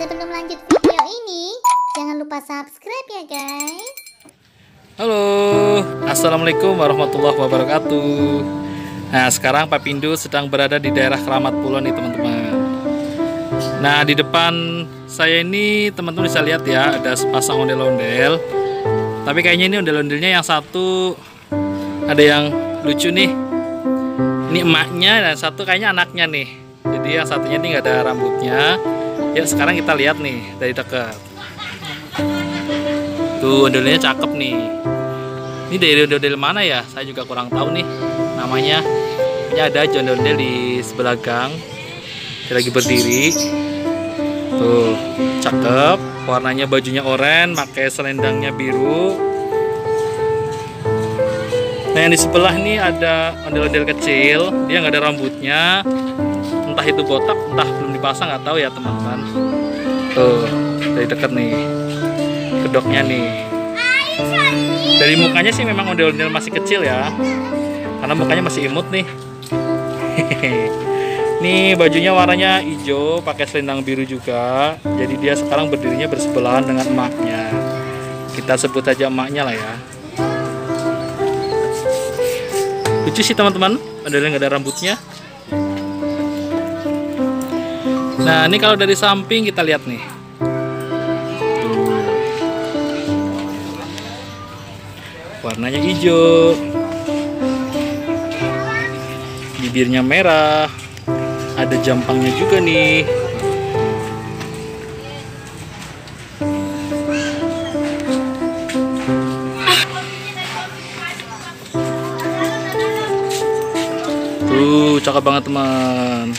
Sebelum lanjut video ini, jangan lupa subscribe ya guys. Halo, assalamualaikum warahmatullahi wabarakatuh. Nah, sekarang Pak Pindu sedang berada di daerah Keramat Pulau nih teman-teman. Nah, di depan saya ini teman-teman bisa lihat ya, ada sepasang ondel-ondel. Tapi kayaknya ini ondel-ondelnya yang satu ada yang lucu nih. Ini emaknya dan satu kayaknya anaknya nih. Jadi yang satunya ini nggak ada rambutnya. Ya sekarang kita lihat nih dari dekat. Tuh ondel-ondelnya cakep nih. Ini dari ondel-ondel mana ya? Saya juga kurang tahu nih namanya. Ini ada ondel-ondel di sebelah gang. Dia lagi berdiri. Tuh cakep. Warnanya bajunya oranye, pakai selendangnya biru. Nah yang di sebelah nih ada ondel-ondel kecil. Dia nggak ada rambutnya. Entah itu botak, entah belum dipasang, nggak tahu ya teman-teman. Tuh dari dekat nih, kedoknya nih. Dari mukanya sih memang ondel-ondel masih kecil ya, karena mukanya masih imut nih. Nih bajunya warnanya hijau, pakai selendang biru juga. Jadi dia sekarang berdirinya bersebelahan dengan emaknya. Kita sebut aja emaknya lah ya. Lucu sih teman-teman, ondel-ondel nggak ada rambutnya. Nah ini kalau dari samping kita lihat nih. Warnanya hijau, bibirnya merah, ada jampangnya juga nih. Tuh cakep banget teman.